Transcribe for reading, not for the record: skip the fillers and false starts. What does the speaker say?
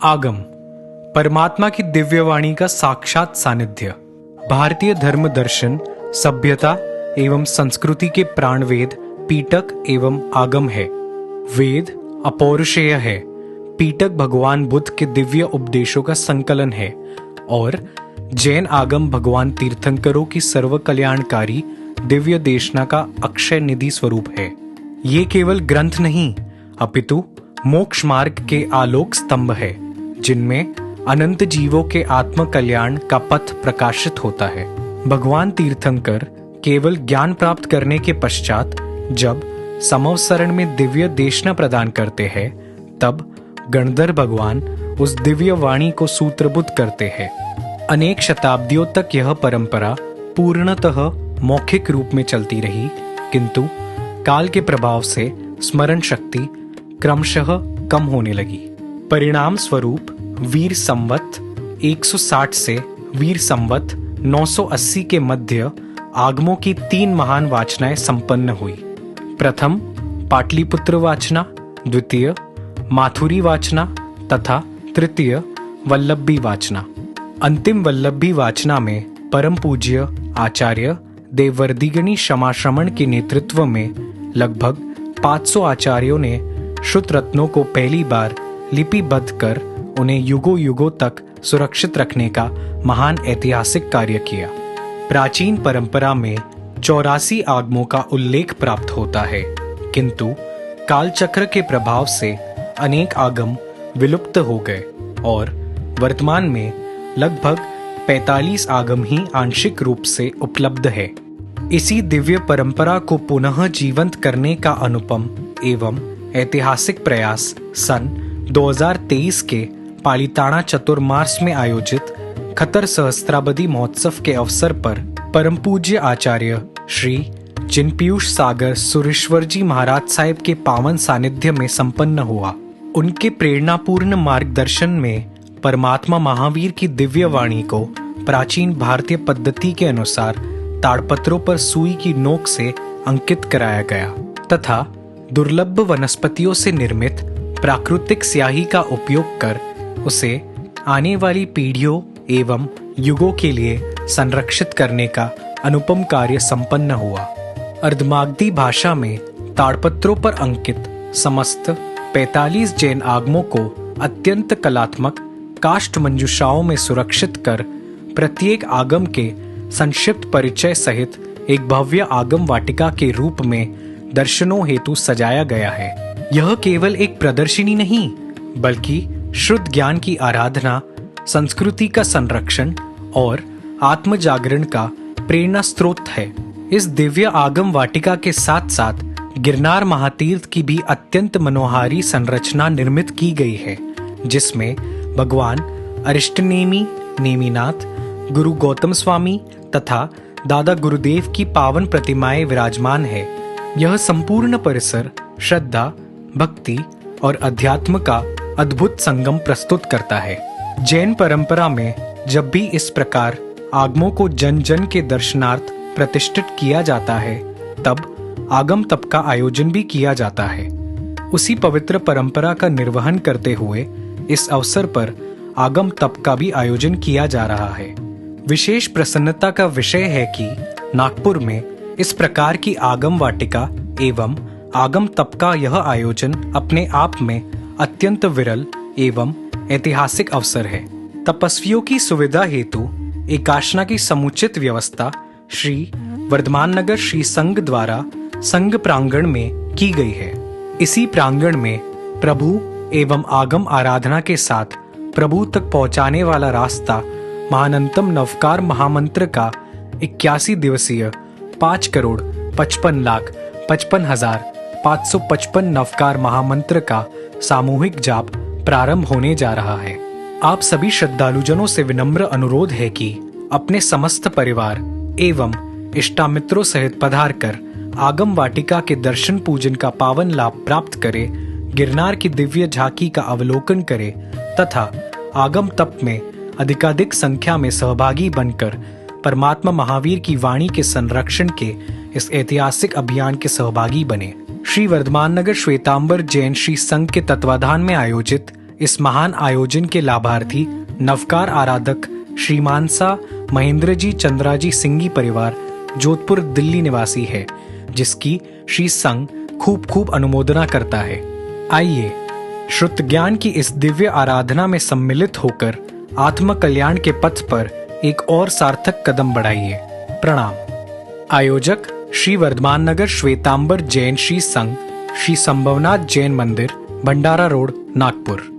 आगम परमात्मा की दिव्यवाणी का साक्षात सानिध्य। भारतीय धर्म दर्शन, सभ्यता एवं संस्कृति के प्राणवेद पीटक एवं आगम है। वेद अपौरुषेय है, पीटक भगवान बुद्ध के दिव्य उपदेशों का संकलन है और जैन आगम भगवान तीर्थंकरों की सर्व कल्याणकारी दिव्य देशना का अक्षय निधि स्वरूप है। ये केवल ग्रंथ नहीं अपितु मोक्ष मार्ग के आलोक स्तंभ है, जिनमें अनंत जीवों के आत्म कल्याण का पथ प्रकाशित होता है। भगवान तीर्थंकर केवल ज्ञान प्राप्त करने के पश्चात जब समवसरण में दिव्य देशना प्रदान करते हैं, तब गणधर भगवान उस दिव्य वाणी को सूत्रबद्ध करते हैं। अनेक शताब्दियों तक यह परंपरा पूर्णतः मौखिक रूप में चलती रही, किंतु काल के प्रभाव से स्मरण शक्ति क्रमशः कम होने लगी। परिणाम स्वरूप वीर संवत 160 से वीर संवत 980 के मध्य आगमों की 3 महान वाचनाएं संपन्न हुई। प्रथम पाटलिपुत्र वाचना, द्वितीय माथुरी वाचना तथा तृतीय वल्लभी वाचना। अंतिम वल्लभी वाचना में परम पूज्य आचार्य देववर्दिगणी क्षमाश्रमण के नेतृत्व में लगभग 500 आचार्यों ने शुद्ध रत्नों को पहली बार लिपिबद्ध कर उन्हें युगों युगों तक सुरक्षित रखने का महान ऐतिहासिक कार्य किया। प्राचीन परंपरा में 84 आगमों का उल्लेख प्राप्त होता है, किंतु कालचक्र के प्रभाव से अनेक आगम विलुप्त हो गए और वर्तमान में लगभग 45 आगम ही आंशिक रूप से उपलब्ध है। इसी दिव्य परंपरा को पुनः जीवंत करने का अनुपम एवं ऐतिहासिक प्रयास सन 2023 के पालिताना चतुर्मास में आयोजित खतर सहस्त्राब्दी महोत्सव के अवसर पर परम पूज्य आचार्य श्री जिनपीयूष सागर सुरेश्वर जी महाराज साहिब के पावन सानिध्य में संपन्न हुआ। उनके प्रेरणापूर्ण मार्गदर्शन में परमात्मा महावीर की दिव्य वाणी को प्राचीन भारतीय पद्धति के अनुसार ताड़पत्रों पर सुई की नोक से अंकित कराया गया तथा दुर्लभ वनस्पतियों से निर्मित प्राकृतिक स्याही का उपयोग कर उसे आने वाली पीढ़ियों एवं युगों के लिए संरक्षित करने का अनुपम कार्य संपन्न हुआ। अर्धमागधी भाषा में ताड़पत्रों पर अंकित समस्त 45 जैन आगमों को अत्यंत कलात्मक काष्ठ मंजूषाओं में सुरक्षित कर प्रत्येक आगम के संक्षिप्त परिचय सहित एक भव्य आगम वाटिका के रूप में दर्शनों हेतु सजाया गया है। यह केवल एक प्रदर्शनी नहीं, बल्कि शुद्ध ज्ञान की आराधना, संस्कृति का संरक्षण और आत्म जागरण का प्रेरणा स्रोत है। इस दिव्य आगम वाटिका के साथ साथ गिरनार महातीर्थ की भी अत्यंत मनोहारी संरचना निर्मित की गई है, जिसमें भगवान अरिष्टनेमि नेमिनाथ, गुरु गौतम स्वामी तथा दादा गुरुदेव की पावन प्रतिमाएं विराजमान है। यह संपूर्ण परिसर श्रद्धा, भक्ति और अध्यात्म का अद्भुत संगम प्रस्तुत करता है। जैन परंपरा में जब भी इस प्रकार आगमों को जन जन के दर्शनार्थ प्रतिष्ठित किया जाता है, तब आगम तप का आयोजन भी किया जाता है। उसी पवित्र परंपरा का निर्वहन करते हुए इस अवसर पर आगम तप का भी आयोजन किया जा रहा है। विशेष प्रसन्नता का विषय है कि नागपुर में इस प्रकार की आगम वाटिका एवं आगम तप का यह आयोजन अपने आप में अत्यंत विरल एवं ऐतिहासिक अवसर है। तपस्वियों की सुविधा हेतु एकाशना की समुचित व्यवस्था श्री वर्धमान नगर श्री संघ द्वारा संघ प्रांगण में की गई है। इसी प्रांगण में प्रभु एवं आगम आराधना के साथ प्रभु तक पहुंचाने वाला रास्ता महानंतम नवकार महामंत्र का 81 दिवसीय 5,55,55,555 नवकार महामंत्र का सामूहिक जाप प्रारंभ होने जा रहा है। आप सभी श्रद्धालुजनों से विनम्र अनुरोध है कि अपने समस्त परिवार एवं इष्टामित्रों सहित पधार कर आगम वाटिका के दर्शन पूजन का पावन लाभ प्राप्त करे, गिरनार की दिव्य झांकी का अवलोकन करे तथा आगम तप में अधिकाधिक संख्या में सहभागी बनकर परमात्मा महावीर की वाणी के संरक्षण के इस ऐतिहासिक अभियान के सहभागी बने। श्री वर्धमान नगर श्वेतांबर जैन श्री संघ के तत्वाधान में आयोजित इस महान आयोजन के लाभार्थी नवकार आराधक श्रीमान सा महेंद्रजी चंद्राजी सिंगी परिवार जोधपुर दिल्ली निवासी है, जिसकी श्री संघ खूब खूब अनुमोदना करता है। आइए श्रुत ज्ञान की इस दिव्य आराधना में सम्मिलित होकर आत्म कल्याण के पथ पर एक और सार्थक कदम बढ़ाइए। प्रणाम। आयोजक श्री वर्धमान नगर श्वेतांबर जैन श्री संघ, श्री संभवनाथ जैन मंदिर, भंडारा रोड, नागपुर।